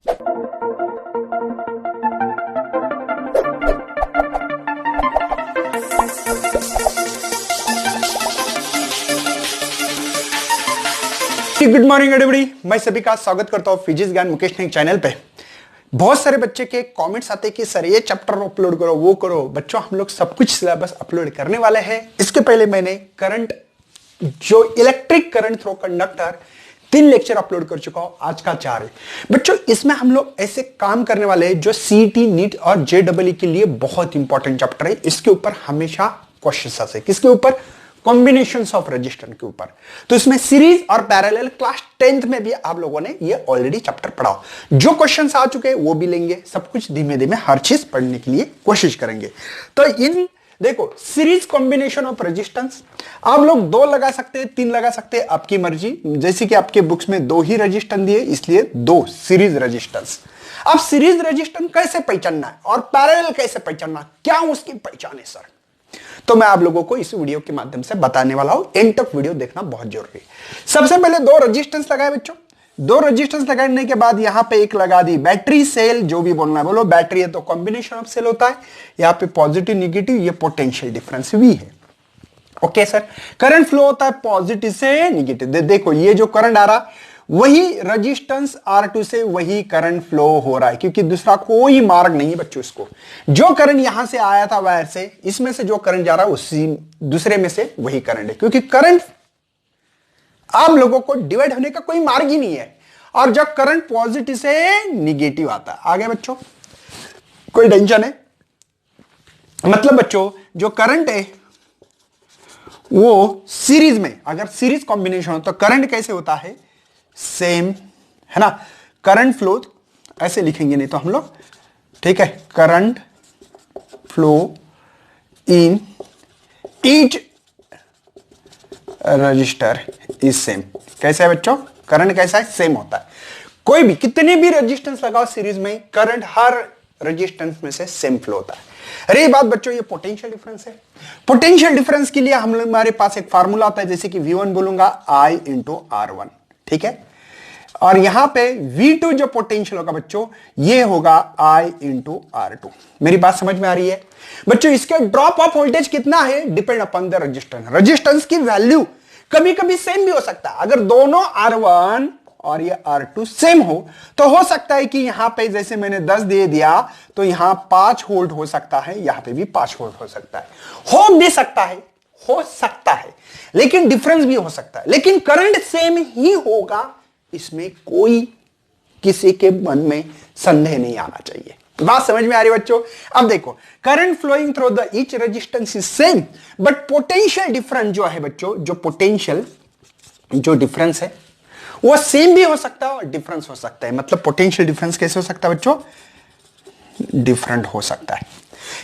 Good morning everybody, मैं सभी का स्वागत करता हूं फिजिक्स ज्ञान मुकेश नाइक चैनल पे। बहुत सारे बच्चे के कमेंट्स आते हैं कि सर ये चैप्टर अपलोड करो, वो करो। बच्चों, हम लोग सब कुछ सिलेबस अपलोड करने वाले हैं। इसके पहले मैंने करंट, जो electric current throw conductor, 3 lecture upload कर चुका हूं। आज का 4 है बच्चों। इसमें हम लोग ऐसे काम करने वाले हैं जो सीईटी, नीट और जेईई के लिए बहुत इंपॉर्टेंट चैप्टर है। इसके ऊपर हमेशा क्वेश्चन आते हैं। किसके ऊपर? कॉम्बिनेशंस ऑफ रेजिस्टेंस के ऊपर। तो इसमें सीरीज और पैरेलल क्लास 10th में भी आप लोगों ने ये ऑलरेडी चैप्टर पढ़ा। जो क्वेश्चंस आ चुके हैं वो भी लेंगे। सब कुछ धीमे धीमे हर चीज पढ़ने के लिए कोशिश करेंगे। तो इन देखो, सीरीज कॉम्बिनेशन ऑफ रेजिस्टेंस आप लोग 2 लगा सकते हैं, 3 लगा सकते हैं, आपकी मर्जी। जैसे कि आपके बुक्स में 2 ही रेजिस्टेंस दिए, इसलिए 2 सीरीज रेजिस्टेंस। अब सीरीज रेजिस्टेंस कैसे पहचानना है और पैरेलल कैसे पहचानना, क्या उसकी पहचान है सर, तो मैं आप लोगों को इस वीडियो के माध्यम से बताने वाला हूं। एंड तक वीडियो देखना बहुत जरूरी है। सबसे पहले 2 रेजिस्टेंस लगाए बच्चों। 2 रेजिस्टेंस लगाने के बाद यहां पे एक लगा दी बैटरी सेल। जो भी बोलना है बोलो। बैटरी है तो कॉम्बिनेशन ऑफ सेल होता है। यहां पे पॉजिटिव निगेटिव, ये पोटेंशियल डिफरेंस V है। Okay sir. करंट फ्लो होता है पॉजिटिव से निगेटिव। देखो, ये जो करंट आ रहा वही रेजिस्टेंस R2 से वही करंट फ्लो हो रहा है, क्योंकि दूसरा कोई मार्ग नहीं है बच्चों। इसको जो करंट यहां से आया था वायर से, इसमें से जो करंट जा रहा है उसी दूसरे में से वही करंट है, क्योंकि करंट आप लोगों को डिवाइड होने का कोई मार्ग ही नहीं है। और जब करंट पॉजिटिव से निगेटिव आता है, आगे बच्चों कोई टेंशन है? मतलब बच्चों, जो करंट है वो सीरीज में, अगर सीरीज कॉम्बिनेशन हो तो करंट कैसे होता है? सेम है ना। करंट फ्लो ऐसे लिखेंगे नहीं तो हम लोग, ठीक है। Current flow in each resistor is same. कैसा है बच्चों? करंट कैसा है? सेम होता है। कोई भी कितने भी रेजिस्टेंस लगाओ सीरीज में, करंट हर रेजिस्टेंस में से सेम फ्लो होता है। अरे बात बच्चों, ये पोटेंशियल डिफरेंस है। पोटेंशियल डिफरेंस के लिए हमारे पास एक फार्मूला आता है, जैसे कि V1 बोलूंगा I इंटू R1, ठीक है। और यहां पे V2 जो पोटेंशियल होगा बच्चों, ये होगा I इंटू R2। मेरी बात समझ में आ रही है बच्चों? इसके ड्रॉप ऑफ वोल्टेज कितना है, depend upon the resistance. Resistance की वैल्यू कभी कभी सेम भी हो सकता है। अगर दोनों R1 और ये R2 सेम हो हो सकता है कि यहां पे जैसे मैंने 10 दे दिया तो यहां 5 वोल्ट हो सकता है, यहां पे भी 5 वोल्ट हो सकता है। हो भी सकता है, हो सकता है, लेकिन डिफरेंस भी हो सकता है। लेकिन करंट सेम ही होगा, इसमें कोई किसी के मन में संदेह नहीं आना चाहिए। बात समझ में आ रही है बच्चों? अब देखो, current flowing through the each resistance is same, but potential difference जो है बच्चों, जो पोटेंशियल जो डिफरेंस है वो सेम भी हो सकता है और डिफरेंस हो सकता है। मतलब पोटेंशियल डिफरेंस कैसे हो सकता है बच्चों? डिफरेंट हो सकता है।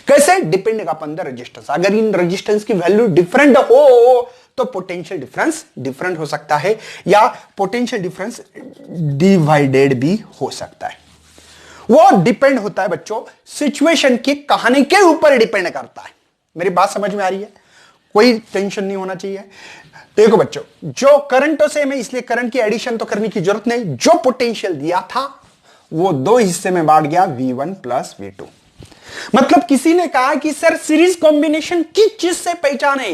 कैसे? Depending upon the resistance. अगर इन रेजिस्टेंस की वैल्यू डिफरेंट हो तो पोटेंशियल डिफरेंस डिफरेंट हो सकता है, या पोटेंशियल डिफरेंस डिवाइडेड भी हो सकता है। वो डिपेंड होता है बच्चों सिचुएशन की, कहानी के ऊपर डिपेंड करता है। मेरी बात समझ में आ रही है? कोई टेंशन नहीं होना चाहिए। देखो बच्चों, जो करंट तो सेम है, इसलिए करंट की एडिशन तो करने की जरूरत नहीं। जो पोटेंशियल दिया था वो 2 हिस्से में बांट गया, V1 प्लस V2। मतलब किसी ने कहा कि सर सीरीज कॉम्बिनेशन किस चीज से पहचाने?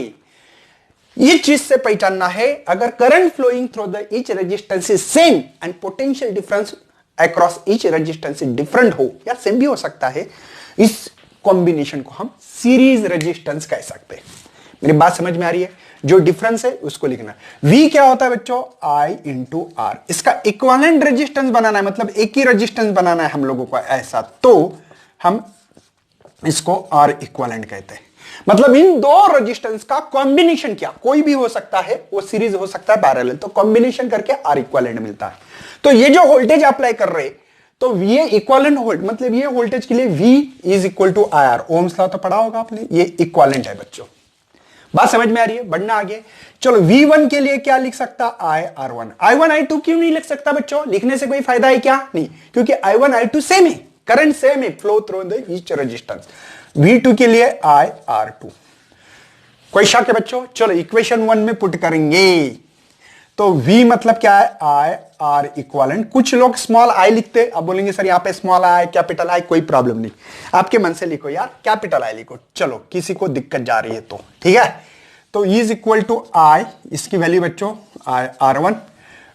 ये चीज से पहचानना है, अगर current flowing through the each resistance is same and potential difference across each resistance different हो, या सेम भी हो सकता है, इस कॉम्बिनेशन को हम सीरीज रेजिस्टेंस कह सकते हैं। मेरी बात समझ में आ रही है? जो डिफरेंस है उसको लिखना। V क्या होता है बच्चों? I into R। इसका इक्विवेलेंट रेजिस्टेंस बनाना है, मतलब एक ही रेजिस्टेंस बनाना है हम लोगों को ऐसा, तो हम इसको R इक्विवेलेंट कहते हैं। मतलब इन 2 रेजिस्टेंस का कॉम्बिनेशन क्या, कोई भी हो सकता है, वो सीरीज हो सकता है, पैरेलल, तो कॉम्बिनेशन करके R इक्विवेलेंट मिलता है। तो ये जो वोल्टेज अप्लाई कर रहे, तो ये इक्विवेलेंट वोल्ट, मतलब ये वोल्टेज के लिए V is equal to IR। Ohm's law तो पढ़ा होगा आपने, ये इक्विवेलेंट है बच्चों। बात समझ में आ रही है? बढ़ना आगे। चलो, V1 के लिए क्या लिख सकता? I R1। I1 I2 क्यों नहीं लिख सकता बच्चों? लिखने से कोई फायदा है क्या? नहीं, क्योंकि I1 I2 सेम है, करंट सेम है, flow through the each resistance. V2 के लिए I R2। कोई शक है बच्चों? चलो इक्वेशन 1 में पुट करेंगे तो V मतलब क्या है, I R इक्वलेंट। कुछ लोग स्मॉल I लिखते, अब बोलेंगे सर यहाँ पे स्मॉल I कैपिटल I, कोई प्रॉब्लम नहीं, आपके मन से लिखो यार, कैपिटल I लिखो, चलो किसी को दिक्कत जा रही है तो ठीक है। तो इज इक्वल टू I, इसकी वैल्यू बच्चों I R1,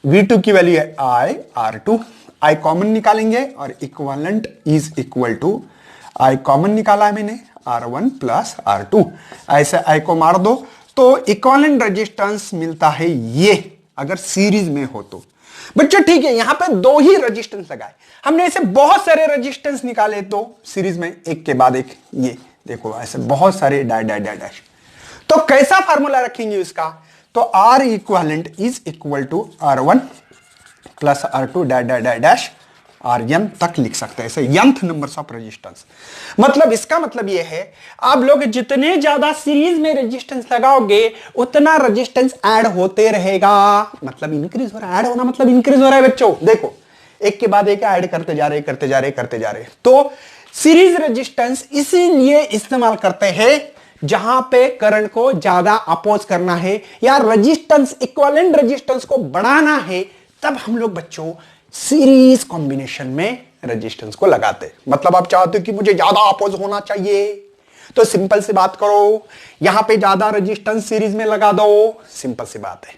V2 की वैल्यू है I R2, I कॉमन निकालेंगे और equivalent is equal to I common निकाला है मैंने R1 प्लस R2, ऐसे I को मार दो तो इक्विवेलेंट रेजिस्टेंस मिलता है ये, अगर सीरीज में हो तो। बच्चों ठीक है, यहां पे दो ही रेजिस्टेंस लगाए, हमने ऐसे बहुत सारे रेजिस्टेंस निकाले तो सीरीज में एक के बाद एक, ये देखो ऐसे बहुत सारे डैश। तो कैसा फार्मूला रखेंगे इसका, तो R equivalent is equal to R1 plus R2 dash Rn तक लिख सकते हैं, ऐसे nth नंबर्स ऑफ रेजिस्टेंस। मतलब इसका मतलब यह है, आप लोग जितने ज्यादा सीरीज में रेजिस्टेंस लगाओगे उतना रेजिस्टेंस ऐड होते रहेगा, मतलब इंक्रीज हो रहा है, ऐड होना मतलब इंक्रीज हो रहा है बच्चों। देखो एक के बाद एक ऐड करते जा रहे। तो सीरीज रेजिस्टेंस इसीलिए इस्तेमाल करते हैं जहां पे करंट को ज्यादा अपोज करना है या रेजिस्टेंस, इक्विवेलेंट रेजिस्टेंस को बढ़ाना है, तब हम लोग बच्चों सीरीज कॉम्बिनेशन में रेजिस्टेंस को लगाते। मतलब आप चाहते हो कि मुझे ज्यादा अपोज होना चाहिए, तो सिंपल सी बात करो, यहां पे ज्यादा रेजिस्टेंस सीरीज में लगा दो, सिंपल सी बात है।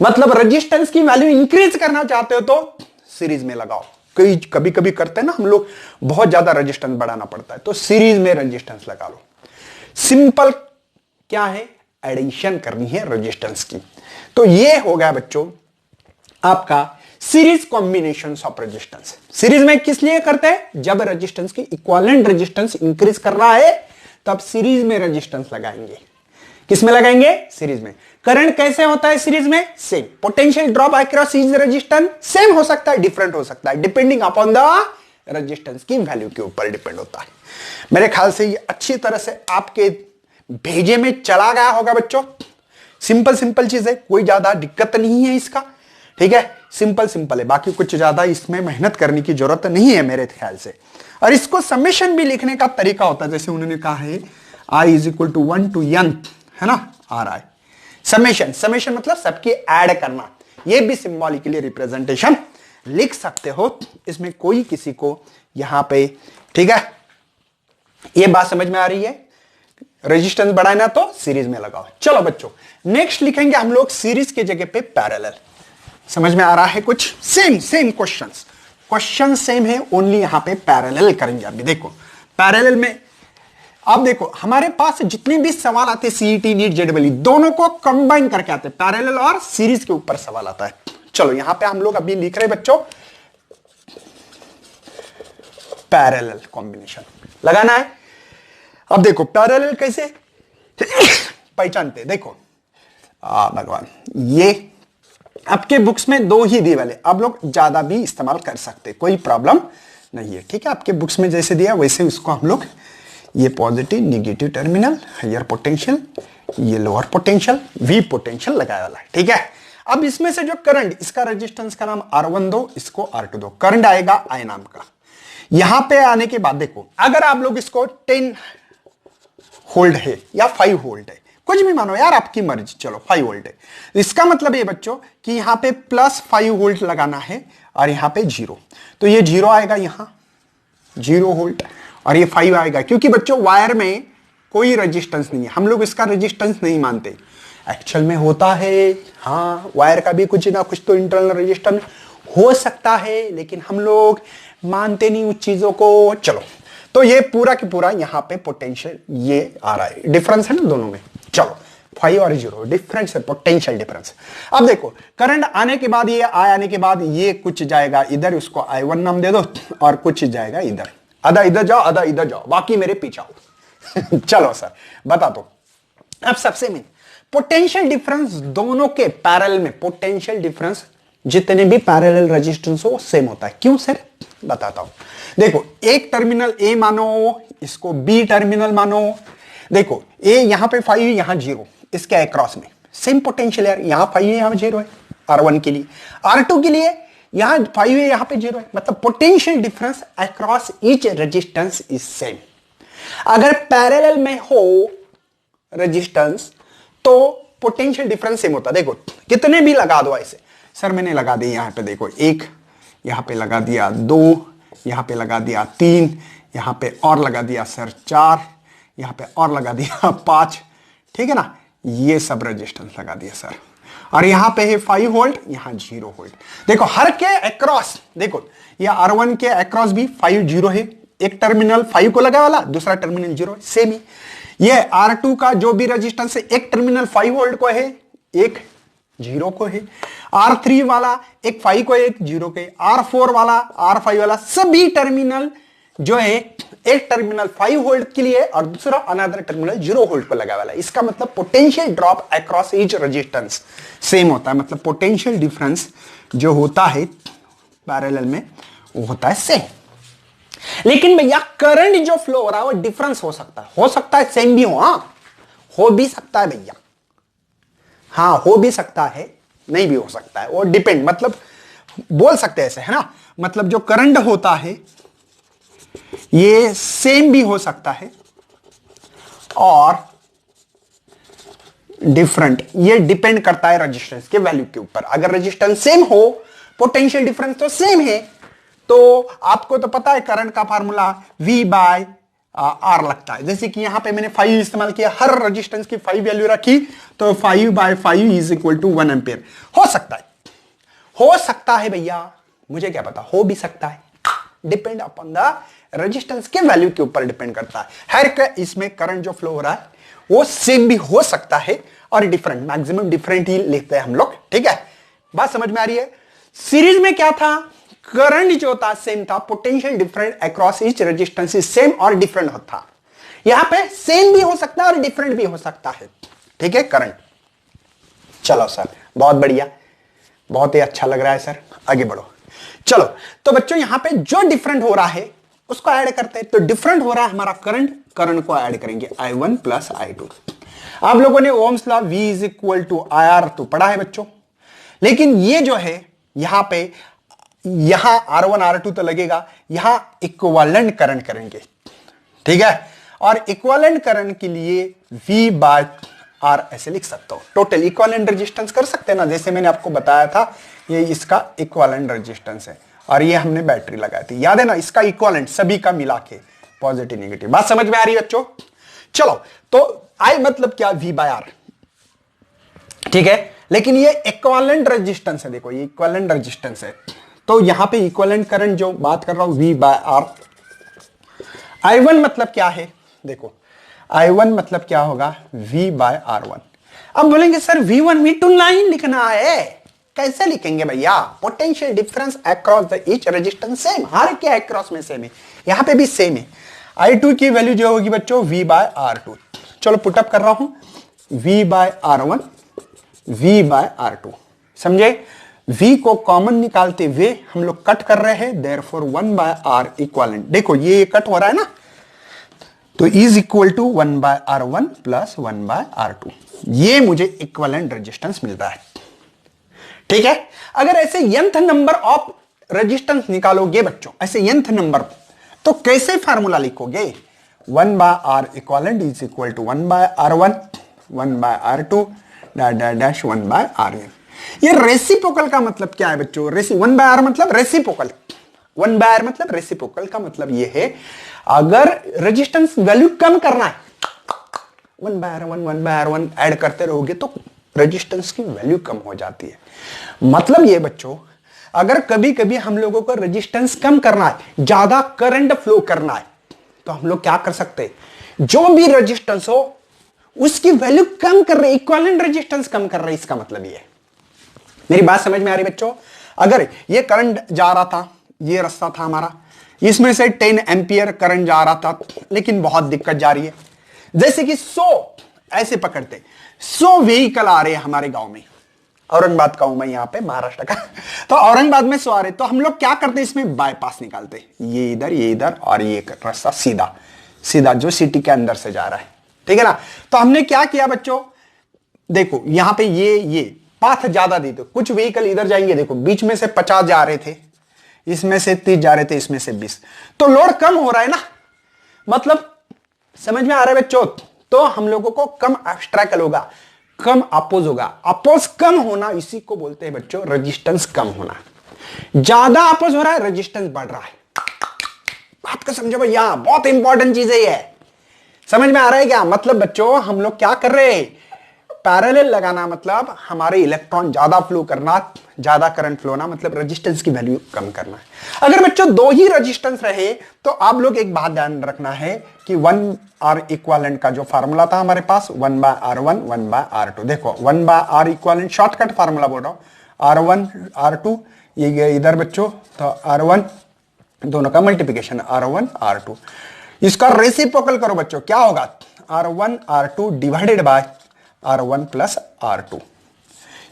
मतलब रेजिस्टेंस की वैल्यू इंक्रीज करना चाहते हो तो सीरीज में लगाओ। कभी कभी करते हैं ना हम लोग, बहुत ज्यादा रेजिस्टेंस बढ़ाना पड़ता है, तो सीरीज में रेजिस्टेंस लगा लो। सिंपल क्या है, एडिशन करनी है रेजिस्टेंस की। तो ये हो गया बच्चों आपका series combination of resistance. Series में किस लिए करते हैं, जब रेजिस्टेंस की इक्विवेलेंट रेजिस्टेंस इंक्रीज कर रहा है तब सीरीज में रेजिस्टेंस लगाएंगे। किस में लगाएंगे, सीरीज में। करंट कैसे होता है सीरीज में, same. Potential drop across series resistance same हो सकता है, डिफरेंट हो सकता है, डिपेंडिंग अपॉन द रेजिस्टेंस की वैल्यू के ऊपर डिपेंड होता है। मेरे ख्याल से ये अच्छी तरह से आपके भेजे में चला गया होगा बच्चों। सिंपल चीज है, कोई ज्यादा दिक्कत नहीं है इसका, ठीक है, सिंपल है, बाकी कुछ ज्यादा इसमें मेहनत करने की जरूरत नहीं है मेरे ख्याल से। और इसको समेशन भी लिखने का तरीका होता है, जैसे उन्होंने कहा है I is equal to 1 to n, है ना, RI। समेशन मतलब सबकी ऐड करना, ये भी सिंबॉलिकली रिप्रेजेंटेशन लिख सकते हो, इसमें कोई किसी को यहां पे, ठीक है, ये बात समझ में आ रही है। रेजिस्टेंस बढ़ाना तो सीरीज में लगाओ। चलो बच्चों नेक्स्ट लिखेंगे हम लोग सीरीज की जगह पे पैरेलल। समझ में आ रहा है कुछ, सेम क्वेश्चन सेम है, ओनली यहां पे पैरेलल करेंगे। अभी देखो पैरेलल में आप देखो हमारे पास जितने भी सवाल आते हैं सीईटी नीट जेईई दोनों को कंबाइन करके आते हैं, पैरेलल और सीरीज के ऊपर सवाल आता है। चलो यहां पे हम लोग अभी लिख रहे बच्चों पैरेलल कॉम्बिनेशन लगाना है। अब देखो पैरेलल कैसे पहचानते, देखो भगवान, ये आपके बुक्स में दो ही दिए वाले, आप लोग ज्यादा भी इस्तेमाल कर सकते, कोई प्रॉब्लम नहीं है, ठीक है। आपके बुक्स में जैसे दिया वैसे इसको हम लोग, ये positive negative terminal, higher potential, ये लोअर पोटेंशियल, वी पोटेंशियल लगाया वाला है, ठीक है। अब इसमें से जो करंट, इसका रेजिस्टेंस का नाम R1 दो, इसको R2 दो, करंट आएगा I नाम का। यहां पे आने के बाद देखो अगर आप लोग इसको 10 वोल्ट है या 5 वोल्ट है, कुछ भी मानो यार आपकी मर्जी, चलो 5 वोल्ट है, इसका मतलब ये बच्चों कि यहां पे प्लस 5 वोल्ट लगाना है और यहां पे 0, तो ये 0 आएगा, यहां 0 वोल्ट, और ये 5 आएगा, क्योंकि बच्चों वायर में कोई रेजिस्टेंस नहीं है, हम लोग इसका रेजिस्टेंस नहीं मानते, एक्चुअल में होता है, हाँ वायर का भी कुछ ना कुछ तो इंटरनल रेजिस्टेंस हो सकता है, लेकिन हम लोग मानते नहीं उस चीजों को। चलो तो ये पूरा की पूरा यहां पे पोटेंशियल ये आ रहा है, डिफरेंस है ना दोनों में। चलो 5 और 0 डिफरेंस है, पोटेंशियल डिफरेंस। अब देखो करंट आने के बाद, ये आने के बाद ये कुछ जाएगा इधर, उसको I1 नाम दे दो, और कुछ जाएगा इधर, आधा इधर जाओ आधा इधर जाओ, बाकी मेरे पीछे आओ चलो सर बता दो। अब सबसे मेन पोटेंशियल डिफरेंस दोनों के पैरेलल में, पोटेंशियल डिफरेंस जितने भी पैरेलल रेजिस्टेंस हो सेम होता है। क्यों सर, बताता हूं। देखो एक टर्मिनल ए मानो, इसको बी टर्मिनल मानो, देखो ए यहां पे 5 यहां 0, इसके अक्रॉस में सेम पोटेंशियल है, यहां 5 है यहां 0 है, R1 के लिए, R2 के लिए यहां 5 है यहां पे 0 है, मतलब potential difference across each resistance is same. अगर पैरेलल में हो रेजिस्टेंस तो पोटेंशियल डिफरेंस सेम होता है। देखो कितने भी लगा दो ऐसे, सर मैंने लगा दी यहां पे, देखो 1, यहां पे लगा दिया 2, यहां पे लगा दिया 3, यहां पे और लगा दिया सर 4, यहां पे और लगा दिया 5, ठीक है ना, ये सब रेजिस्टेंस लगा दिया सर। और यहां पे है 5 वोल्ट, यहां 0 वोल्ट। देखो हर के अक्रॉस, देखो ये R1 के अक्रॉस भी 5 0 है, एक टर्मिनल 5 को लगा वाला, दूसरा टर्मिनल 0, सेम ही। ये R2 का जो भी रेजिस्टेंस है, एक टर्मिनल 5 वोल्ट को है, एक 0 को है। R3 वाला एक 5 को एक 0 के, R4 वाला, R5 वाला सभी टर्मिनल जो है, एक टर्मिनल 5 वोल्ट के लिए और दूसरा अनदर टर्मिनल 0 वोल्ट को लगा वाला। इसका मतलब potential drop across each resistance same होता है, मतलब पोटेंशियल डिफरेंस जो होता है पैरेलल में वो होता है सेम। लेकिन भैया करंट जो फ्लो हो रहा है वो डिफरेंस हो सकता है सेम भी हो, हाँ हो भी सकता है भैया, हाँ हो भी सकता है, नहीं भी हो सकता है, वो डिपेंड, मतलब बोल सकते हैं ऐसे, है ना, मतलब जो करंट होता है ये सेम भी हो सकता है और डिफरेंट, ये डिपेंड करता है रेजिस्टेंस के वैल्यू के ऊपर। अगर रेजिस्टेंस सेम हो, पोटेंशियल डिफरेंस तो सेम है, तो आपको तो पता है करंट का फार्मूला V बाय R लगता है। जैसे कि यहां पे मैंने 5 इस्तेमाल किया, हर रेजिस्टेंस की 5 वैल्यू रखी, तो 5 by 5 is equal to 1 ampere. हो सकता है भैया, मुझे क्या पता, हो भी सकता है, डिपेंड अपॉन द रेजिस्टेंस के वैल्यू के ऊपर डिपेंड करता है। हर का इसमें करंट जो फ्लो हो रहा है वो सेम भी हो सकता है और डिफरेंट, मैक्सिमम डिफरेंट ही लिखते हैं हम लोग, ठीक है, बात समझ में आ रही है। सीरीज में क्या था, करंट जो था सेम था, potential different across each resistance same और डिफरेंट होता। यहां पे सेम भी हो सकता है और डिफरेंट भी हो सकता है, ठीक है करंट। चलो सर बहुत बढ़िया, बहुत ही अच्छा लग रहा है सर, आगे बढ़ो। चलो तो बच्चों यहां पे जो डिफरेंट हो रहा है उसको ऐड करते हैं। तो डिफरेंट हो रहा है हमारा करंट को ऐड करेंगे I1 प्लस I2। आप लोगों ने Ohm's law V is equal to IR तो पढ़ा है बच्चों, लेकिन ये जो है यहां पे, यहां R1 R2 तो लगेगा, यहां इक्विवेलेंट करंट करेंगे, ठीक है, और इक्विवेलेंट करंट के लिए V बाय R ऐसे लिख सकता हूं। टोटल इक्विवेलेंट रेजिस्टेंस कर सकते हैं ना, जैसे मैंने आपको बताया था, ये इसका इक्विवेलेंट रेजिस्टेंस है और ये हमने बैटरी लगाई थी, याद है ना, इसका इक्विवेलेंट सभी का मिला के पॉजिटिव नेगेटिव। बात समझ में आ रही है बच्चों। चलो तो I मतलब क्या, V बाय R, ठीक है, लेकिन ये इक्विवेलेंट रेजिस्टेंस है, देखो ये इक्विवेलेंट रेजिस्टेंस है, तो यहां पे इक्विवेलेंट करंट जो बात कर रहा हूं V बाय R। I1 मतलब क्या है, देखो I1 मतलब क्या होगा, V बाय R1। अब बोलेंगे सर V1 V2 नहीं लिखना है, कैसे लिखेंगे भैया, potential difference across the each resistance same, हर के अक्रॉस में सेम है, यहां पे भी सेम है। I2 की वैल्यू जो होगी बच्चों V बाय R2। चलो पुटअप कर रहा हूं, V bye R1 V bye R2, समझे। V को कॉमन निकालते हुए हम लोग कट कर रहे हैं, देयरफॉर 1 बाय R इक्विवेलेंट, देखो ये कट हो रहा है ना, तो is equal to 1 by R1 plus 1 by R2, ये मुझे इक्विवेलेंट रेजिस्टेंस मिलता है, ठीक है। अगर ऐसे nth नंबर ऑफ रेजिस्टेंस निकालोगे बच्चों, ऐसे nth नंबर, तो कैसे फार्मूला लिखोगे, 1 by R equivalent is equal to 1 by R1 1 by R2 dash 1 by RN। ये रेसिप्रोकल का मतलब क्या है बच्चों, 1 बाय R मतलब रेसिप्रोकल, 1 बाय R मतलब रेसिप्रोकल का मतलब ये है, अगर रेजिस्टेंस वैल्यू कम करना है, 1 by R1 1 by R1 add करते रहोगे तो रेजिस्टेंस की वैल्यू कम हो जाती है। मतलब ये बच्चों, अगर कभी कभी हम लोगों को रेजिस्टेंस कम करना है, ज्यादा करंट फ्लो करना है, तो हम लोग क्या कर सकते हैं, जो भी रेजिस्टेंस हो उसकी वैल्यू कम कर रहे, इक्विवेलेंट रेजिस्टेंस कम कर रहे, इसका मतलब ये है। मेरी बात समझ में आ रही बच्चों। अगर ये करंट जा रहा था, ये रास्ता था हमारा, इसमें से 10 एम्पियर करंट जा रहा था, लेकिन बहुत दिक्कत जा रही है, जैसे कि 100 ऐसे पकड़ते, 100 व्हीकल आ रहे हैं हमारे गांव में, औरंगाबाद का हूं मैं यहां पे, महाराष्ट्र का, तो औरंगाबाद में 100 आ रहे, तो हम लोग क्या करते, इसमें बाईपास निकालते, ये इधर और ये रास्ता सीधा सीधा जो सिटी के अंदर से जा रहा है, ठीक है ना। तो हमने क्या किया बच्चों, देखो यहां पे ये पाथ ज्यादा दी, तो कुछ व्हीकल इधर जाएंगे, देखो बीच में से 50 जा रहे थे, इसमें से 30 जा रहे थे, इसमें से 20, तो लोड कम हो रहा है ना, मतलब समझ में आ रहा है बच्चों। तो हम लोगों को कम ऑब्स्ट्रैकल होगा, कम अपोज होगा। अपोज कम होना इसी को बोलते हैं बच्चों रेजिस्टेंस कम होना। ज्यादा अपोज हो रहा है, रेजिस्टेंस बढ़ रहा है। बात को समझो भैया, बहुत इंपॉर्टेंट चीज है ये। समझ में आ रहा है क्या? मतलब बच्चों हम लोग क्या कर रहे हैं, पैरेलल लगाना मतलब हमारे इलेक्ट्रॉन ज्यादा फ्लो करना, ज्यादा करंट फ्लो होना, मतलब रेजिस्टेंस की वैल्यू कम करना है। अगर बच्चों दो ही रेजिस्टेंस रहे तो आप लोग एक बात ध्यान रखना है कि 1R इक्विवेलेंट का जो फार्मूला था हमारे पास 1/R1 1/R2। देखो 1/R इक्विवेलेंट शॉर्टकट फार्मूला बोल रहा हूं, R1 R2 ये इधर बच्चों, तो R1 दोनों का मल्टीप्लिकेशन R1 R2, इसका रेसिप्रोकल करो बच्चों, क्या होगा R1 R2 divided by R1 plus R2।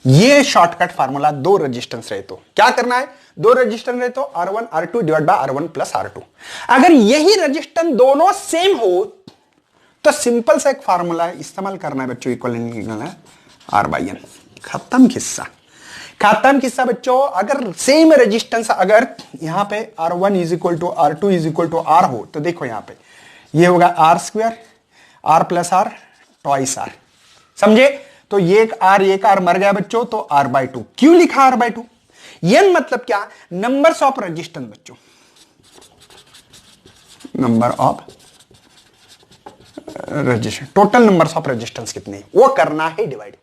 ये शॉर्टकट फार्मूला दो रेजिस्टेंस रहे तो क्या करना है, दो रेजिस्टेंस रहे तो R1 R2 divide by R1 plus R2। अगर यही रेजिस्टेंस दोनों सेम हो तो सिंपल सा एक फार्मूला इस्तेमाल करना है बच्चों, इक्विवेलेंट निकालना है R/N। खत्म किस्सा, खत्म किस्सा बच्चों। अगर सेम रेजिस्टेंस अगर यहां पे R1 is equal to R2 is equal to R हो तो देखो यहां पे ये होगा R square, R plus R twice R, समझे? तो ये एक R मर गया बच्चों, तो R/2। क्यों लिखा R/2? N मतलब क्या, नंबर्स ऑफ रेजिस्टेंस बच्चों, number of resistance, total numbers of resistance कितने वो करना है डिवाइड।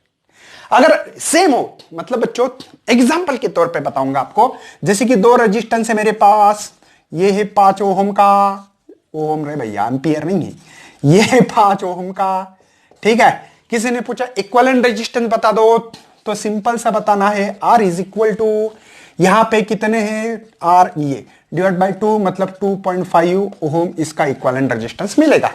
अगर सेम हो मतलब बच्चों एग्जांपल के तौर पे बताऊंगा आपको, जैसे कि दो रेजिस्टेंस है मेरे पास, ये है 5 ओम का, ओम रे भैया एम्पियर नहीं है, ये है 5 ओम का, ठीक है। किसी ने पूछा इक्विवेलेंट रेजिस्टेंस बता दो, तो सिंपल सा बताना है R इज इक्वल टू यहां पे कितने हैं R, ये डिवाइड बाय 2 मतलब 2.5 ओम इसका इक्विवेलेंट रेजिस्टेंस मिलेगा।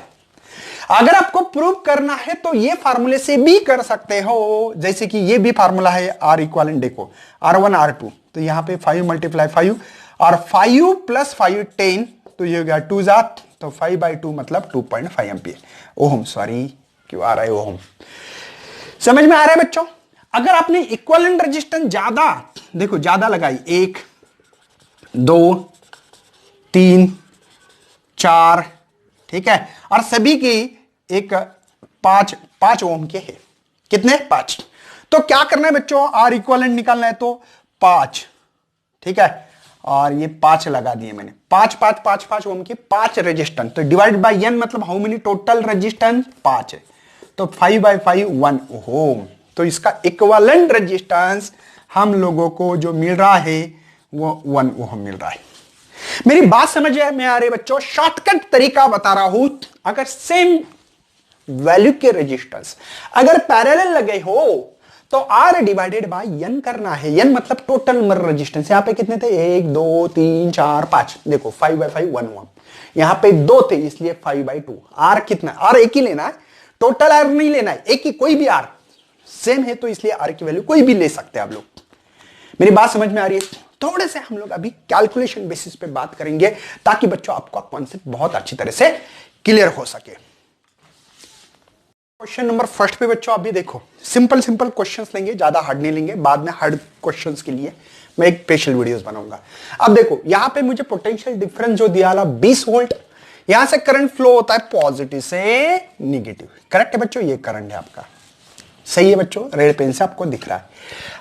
अगर आपको प्रूव करना है तो ये फार्मूले से भी कर सकते हो, जैसे कि ये भी फार्मूला है R इक्विवेलेंट, देखो R1 R2, तो यहां पे 5 मल्टीप्लाई 5 और 5 प्लस 5 10, तो ये हो गया 2 जात, तो 5/2 मतलब 2.5 एम्पियर ओम, सॉरी क्यों आ रहा है ओम, समझ में आ रहा है बच्चों? अगर आपने इक्विवेलेंट रेजिस्टेंस ज्यादा, देखो ज्यादा लगाई 1 2 3 4, ठीक है, और सभी की एक 5 ओम के है, कितने 5, तो क्या करना है बच्चों, R इक्विवेलेंट निकालना है तो 5, ठीक है, और ये 5 लगा दिए मैंने, 5 ओम की 5 रेजिस्टेंस, तो डिवाइड बाय N मतलब हाउ मेनी टोटल रेजिस्टेंस 5 है, तो 5/5 1 ओम। तो इसका इक्विवेलेंट रेजिस्टेंस हम लोगों को जो मिल रहा है वो 1 ओम मिल रहा है। मेरी बात समझ में आ रही है बच्चों? शॉर्टकट तरीका बता रहा हूं। अगर सेम वैल्यू के रेजिस्टेंस अगर पैरेलल लगे हो तो R डिवाइडेड बाय N करना है। N मतलब टोटल नंबर रेजिस्टेंस, यहां पे कितने थे 1 2 3 4 5, देखो 5/5 1 ओम, यहां पे 2 थे इसलिए 5/2। R कितना, R एक ही लेना है, टोटल R नहीं लेना है, एक ही कोई भी R सेम है तो इसलिए R की वैल्यू कोई भी ले सकते हैं आप लोग। मेरी बात समझ में आ रही है? थोड़े से हम लोग अभी कैलकुलेशन बेसिस पे बात करेंगे ताकि बच्चों आपका कॉन्सेप्ट बहुत अच्छी तरह से क्लियर हो सके। क्वेश्चन नंबर फर्स्ट पे बच्चों अभी देखो, सिंपल क्वेश्चंस लेंगे, ज्यादा हार्ड नहीं लेंगे, बाद में हार्ड क्वेश्चंस के लिए मैं एक स्पेशल वीडियोस बनाऊंगा। अब देखो यहां पे मुझे पोटेंशियल डिफरेंस जो दिया 20 वोल्ट, यहां से करंट फ्लो होता है पॉजिटिव से निगेटिव, करेक्ट है बच्चों? ये करंट है आपका, सही है बच्चों, रेड पेन से आपको दिख रहा है।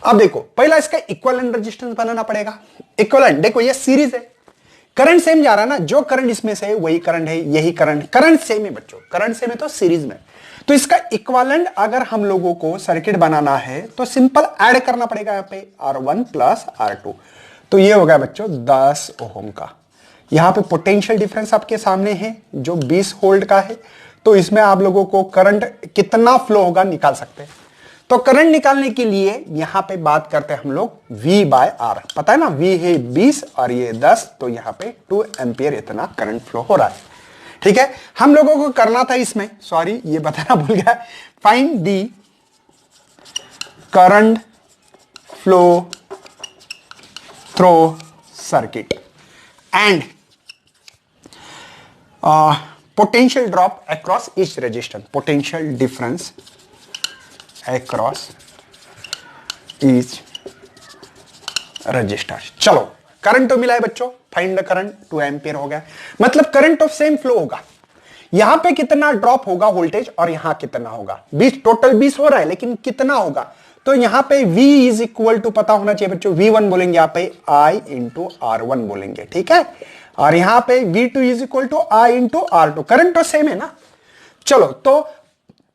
अब देखो पहला इसका इक्विवेलेंट रेजिस्टेंस बनाना पड़ेगा। इक्विवेलेंट देखो ये सीरीज है, करंट सेम जा रहा है ना, जो करंट इसमें से है वही करंट है, यही करंट सेम है बच्चों, करंट सेम है तो सीरीज में, तो इसका इक्विवेलेंट अगर हम लोगों को सर्किट बनाना है तो सिंपल ऐड करना पड़ेगा यहां पे R1 प्लस R2, तो ये हो गया बच्चों 10 ओम का। यहां पे पोटेंशियल डिफरेंस आपके सामने है जो 20 वोल्ट का है, तो इसमें आप लोगों को करंट कितना फ्लो होगा निकाल सकते हैं। तो करंट निकालने के लिए यहां पे बात करते हैं हम लोग V/R, पता है ना, V है 20 और ये 10, तो यहां पे 2 एम्पियर इतना करंट फ्लो हो रहा है, ठीक है। हम लोगों को करना था इसमें, सॉरी ये बताना भूल गया, find the current flow through circuit and potential drop across each resistance, potential difference across each resistor। चलो करंट तो मिला है बच्चों, फाइंड द करंट 2 एम्पियर हो गया, मतलब करंट ऑफ सेम फ्लो होगा। यहां पे कितना ड्रॉप होगा वोल्टेज और यहां कितना होगा, 20 टोटल 20 हो रहा है लेकिन कितना होगा, तो यहां पे V इज इक्वल टू पता होना चाहिए बच्चों, V1 बोलेंगे यहां पे I इंटू R1 बोलेंगे, ठीक है। और यहां पे V2 is equal to I into R2, current तो सेम है ना। चलो तो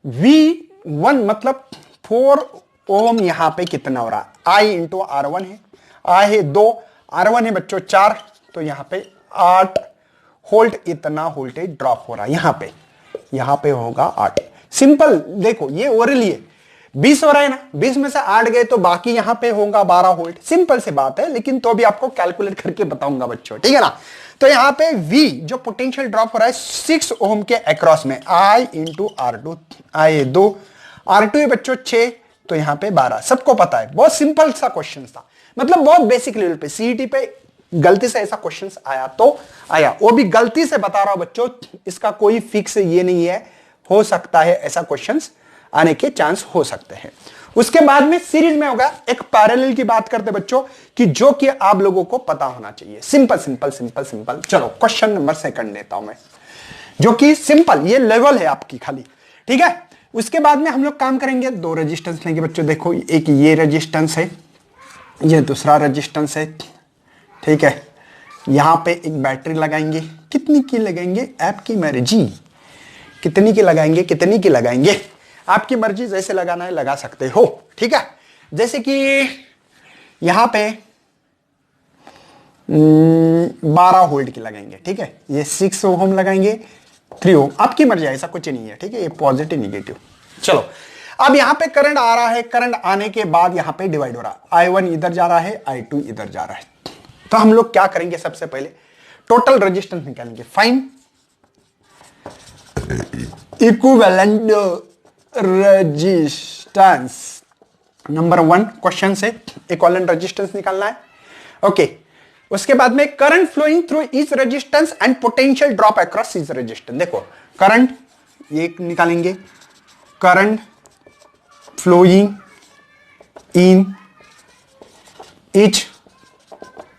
V1 मतलब 4 ओम यहां पे कितना हो रहा है, I इंटू R1 है, I है 2, R1 है बच्चों 4, तो यहां पे 8 वोल्ट इतना वोल्टेज ड्रॉप हो रहा है यहां पे होगा 8। सिंपल देखो ये ओरली है, 20 हो रहा है ना, 20 में से 8 गए तो बाकी यहां पे होगा 12 वोल्ट, सिंपल सी बात है, लेकिन तो भी आपको कैलकुलेट करके बताऊंगा बच्चों, ठीक है ना। तो यहां पे V जो पोटेंशियल ड्रॉप हो रहा है 6 ओम के अक्रॉस में, I into R2, I 2, R2 है बच्चों 6, तो यहां पे 12, सबको पता है, बहुत सिंपल सा क्वेश्चन था, मतलब बहुत बेसिक लेवल पे। सीईटी पे गलती से ऐसा क्वेश्चन आया तो आया, वो भी गलती से बता रहा हूं बच्चों, इसका कोई फिक्स ये नहीं है, हो सकता है ऐसा क्वेश्चंस आने के चांस हो सकते हैं। उसके बाद में सीरीज में होगा एक पैरेलल की बात करते बच्चों, कि जो कि आप लोगों को पता होना चाहिए, सिंपल सिंपल सिंपल सिंपल। चलो क्वेश्चन नंबर 2 लेता हूं मैं, जो कि सिंपल, ये लेवल है आपकी खाली, ठीक है। उसके बाद में हम लोग काम करेंगे, 2 रेजिस्टेंस लेंगे बच्चों, देखो एक ये रेजिस्टेंस है, ये दूसरा रेजिस्टेंस है, ठीक है। यहां पे एक बैटरी लगाएंगे, कितनी की लगाएंगे आपकी मर्जी, कितनी की लगाएंगे आपकी मर्जी, जैसे लगाना है लगा सकते हो, ठीक है। जैसे कि यहां पे 12 वोल्ट की लगाएंगे, ठीक है। ये 6 ओम लगाएंगे, 3 ओम, आपकी मर्जी, ऐसा कुछ नहीं है, ठीक है। ये पॉजिटिव निगेटिव। चलो अब यहां पे करंट आ रहा है, करंट आने के बाद यहां पे डिवाइड हो रहा है, I1 इधर जा रहा है, I2 इधर जा रहा है। तो हम लोग क्या करेंगे, सबसे पहले टोटल रेजिस्टेंस निकालेंगे, find equivalent resistance. Number 1 question से इक्विवेलेंट रेजिस्टेंस निकालना है, ओके। उसके बाद में current flowing through each resistance and potential drop across each resistance. देखो करंट ये निकालेंगे, current flowing in each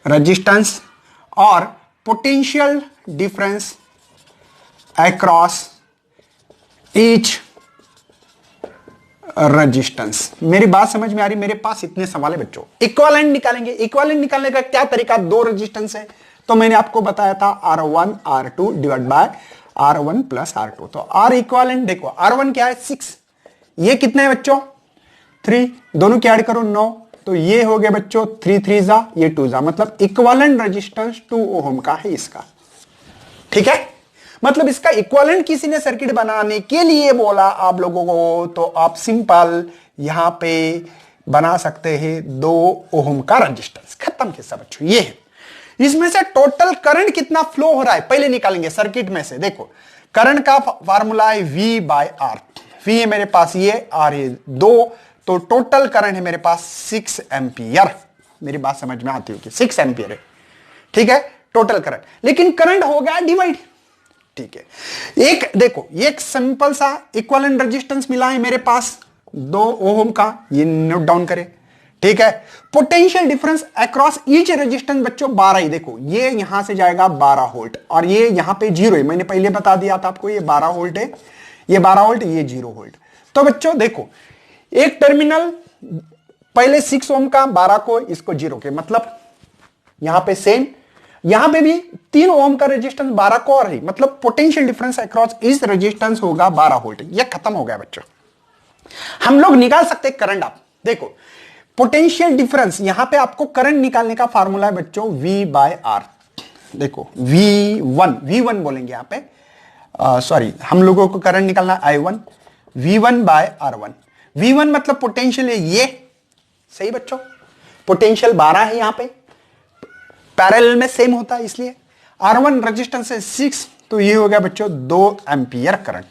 resistance और potential difference across each resistance. मेरी बात समझ में आ रही, मेरे पास इतने सवाल है बच्चों। इक्विवेलेंट निकालेंगे, इक्विवेलेंट निकालने का क्या तरीका, 2 रेजिस्टेंस है, तो मैंने आपको बताया था R1 R2 divide by R1 plus R2। तो R इक्विवेलेंट देखो, R1 क्या है 6, ये कितने है बच्चों 3, दोनों के ऐड करो 9, तो ये हो गया बच्चों 3 3 जा, ये 2 जा, मतलब इक्विवेलेंट रेजिस्टेंस 2 ओम का है इसका, ठीक है। मतलब इसका इक्विवेलेंट किसी ने सर्किट बनाने के लिए बोला आप लोगों को, तो आप सिंपल यहां पे बना सकते हैं 2 ओम का रेजिस्टेंस, खत्म किस्सा बच्चों। ये है, इसमें से टोटल करंट कितना फ्लो हो रहा है पहले निकालेंगे सर्किट में से। देखो करंट का फार्मूला है V बाय R, V है मेरे पास, ये R है 2, तो टोटल करंट है मेरे पास 6 एम्पियर। मेरी बात समझ में आती होगी, 6 एम्पियर है, ठीक है टोटल करंट, लेकिन करंट हो गया डिवाइड, ठीक है। एक देखो एक सिंपल सा इक्विवेलेंट रेजिस्टेंस मिला है मेरे पास 2 ओम का, ये नोट डाउन करें, ठीक है। Potential difference across each resistance बच्चों 12 ही, देखो ये यहां से जाएगा 12 वोल्ट और ये यहां पे 0 है, मैंने पहले बता दिया था आपको, ये 12 वोल्ट है, ये 12 वोल्ट, ये 0 वोल्ट। तो बच्चों देखो एक टर्मिनल पहले 6 ओम का, 12 को, इसको 0 के, मतलब यहां पे सेम, यहां पे भी 3 ओम का रेजिस्टेंस 12 को और ही, मतलब पोटेंशियल डिफरेंस अक्रॉस इस रेजिस्टेंस होगा 12 वोल्ट। ये खत्म हो गया बच्चों। हम लोग निकाल सकते हैं करंट, आप देखो पोटेंशियल डिफरेंस, यहां पे आपको करंट निकालने का फार्मूला है बच्चों V बाय R। देखो V1 बोलेंगे यहां पे, सॉरी हम लोगों को करंट निकालना I1, V1 bye R1। V1 मतलब पोटेंशियल है ये, सही बच्चों, पोटेंशियल 12 है यहां पे, पैरेलल में सेम होता है इसलिए। R1 रेजिस्टेंस है 6, तो ये हो गया बच्चों 2 एम्पियर करंट,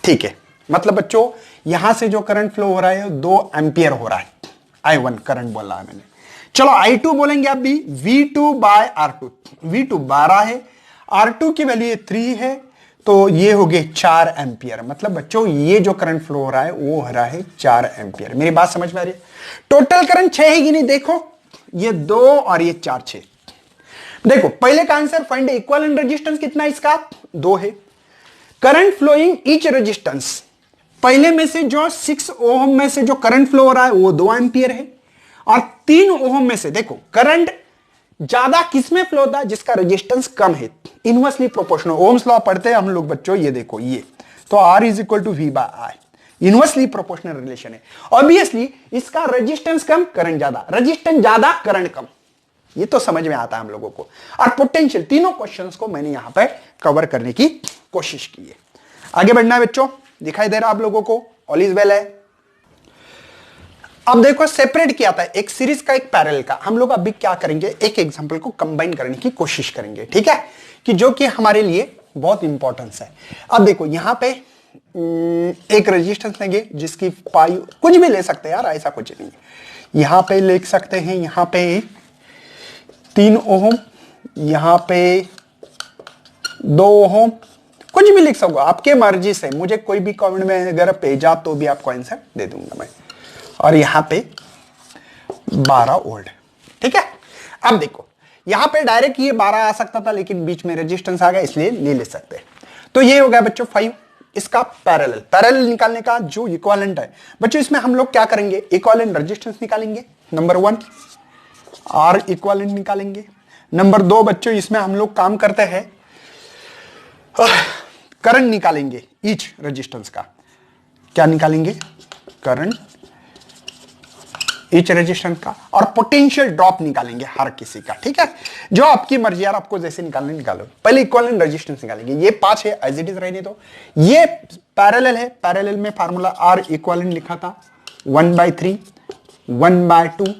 ठीक है। मतलब बच्चों यहां से जो करंट फ्लो हो रहा है 2 एम्पियर हो रहा है, I1 करंट बोला है मैंने। चलो I2 बोलेंगे आप भी, V2 बाय R2, V2 12 है, R2 की वैल्यू 3 है, तो ये हो गए 4 एम्पियर। मतलब बच्चों ये जो करंट फ्लो हो रहा है वो हो रहा है 4 एम्पियर। मेरी बात समझ में आ रही है। टोटल करंट 6 है कि नहीं, देखो ये 2 और ये 4 6। देखो पहले का आंसर फाइंड इक्विवेलेंट रेजिस्टेंस कितना है इसका, 2 है। करंट फ्लोइंग ईच रेजिस्टेंस, पहले में से जो 6 ओम में से जो करंट फ्लो हो रहा है वो 2 एंपियर है, और 3 ओम में से देखो करंट ज्यादा किसमें फ्लो होता है, जिसका रेजिस्टेंस कम है, इनवर्सली प्रोपोर्शनल। ओम्स लॉ पढ़ते हैं हम लोग बच्चों, ये देखो ये तो R is equal to V by I, inversely proportional relation है। ऑब्वियसली इसका रेजिस्टेंस कम करंट ज्यादा, रेजिस्टेंस ज्यादा करंट कम, ये तो समझ में आता है हम लोगों को। और पोटेंशियल, तीनों क्वेश्चंस को मैंने यहां पे कवर करने की कोशिश की है। आगे बढ़ना है बच्चों, दिखाई दे रहा आप लोगों को, ऑल इज वेल है। अब देखो सेपरेट किया था एक सीरीज का एक पैरेलल का, हम लोग अभी क्या करेंगे, एक एग्जांपल को कंबाइन करने की कोशिश करेंगे, ठीक है, कि जो कि हमारे लिए बहुत इंपॉर्टेंस है। अब देखो यहां पे एक रेजिस्टेंस लेंगे जिसकी पाई, कुछ भी ले सकते हैं यार, ऐसा कुछ नहीं है। यहां पे लिख सकते हैं, यहां पे 3 ओम, यहां पे 2 ओम, कुछ भी लिख सकूंगा आपके मर्जी से, मुझे कोई भी कमेंट में अगर भेजा तो भी आपको आंसर दे दूंगा मैं। और यहां पे 12 वोल्ट, ठीक है। अब देखो यहां पे डायरेक्ट ये 12 आ सकता था, लेकिन बीच में रेजिस्टेंस आ गया इसलिए नहीं ले सकते। तो ये हो गया बच्चों 5, इसका पैरेलल निकालने का जो इक्विवेलेंट है बच्चों, इसमें हम लोग क्या करेंगे, इक्विवेलेंट रेजिस्टेंस निकालेंगे, नंबर 1 R इक्विवेलेंट निकालेंगे। नंबर 2 बच्चों इसमें हम लोग काम करते हैं करंट निकालेंगे ईच रेजिस्टेंस का, क्या निकालेंगे, करंट ईच रेजिस्टेंस का, और पोटेंशियल ड्रॉप निकालेंगे हर किसी का, ठीक है, जो आपकी मर्जी यार, आपको जैसे निकालने निकालो। पहले इक्विवेलेंट रेजिस्टेंस निकालेंगे, ये 5 है एज इट इज रहने दो। ये पैरेलल है, पैरेलल में फार्मूला R इक्विवेलेंट लिखा था 1/3, 1/2,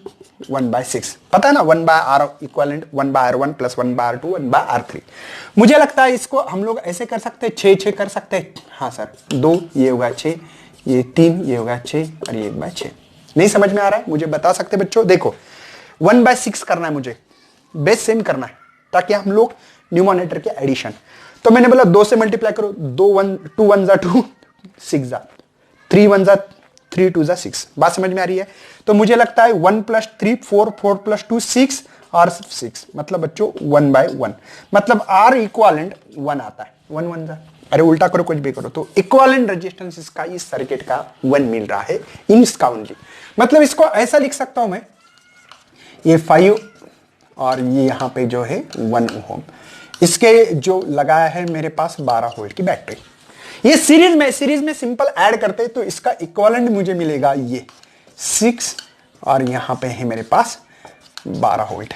1/6, पता है ना, 1/R equivalent 1/R1 plus 1/R2 1/R3। मुझे लगता है इसको हम लोग ऐसे कर सकते हैं, 6 कर सकते हैं, हाँ सर, 2 ये होगा 6, ये 3 ये होगा 6, और ये 1/6। नहीं समझ में आ रहा है मुझे बता सकते बच्चों, देखो 1/6 करना है मुझे, बेस सेम करना है, ताकि हम लोग न्यूमरेटर के एडिशन, तो मैंने बोला 2 से मल्टीप्लाई करो, 2 1 2 6 जा 3 1 जा 3 2 जा 6, बात समझ में आ रही है। तो मुझे लगता है 1 + 3 4 4 + 2 6 और 6, मतलब बच्चों 1/1, मतलब R इक्विवेलेंट 1 आता है, 1 1 जा, अरे उल्टा करो कुछ भी करो, तो इक्विवेलेंट रेजिस्टेंस इसका इस सर्किट का 1 मिल रहा है इन इसका ओनली। मतलब इसको ऐसा लिख सकता हूं मैं, ये 5 और ये यहां पे जो है 1 ओम, इसके जो लगाया है मेरे पास 12 वोल्ट की बैटरी। ये सीरीज में सिंपल ऐड करते तो इसका इक्विवेलेंट मुझे मिलेगा ये 6, और यहां पे है मेरे पास 12 वोल्ट।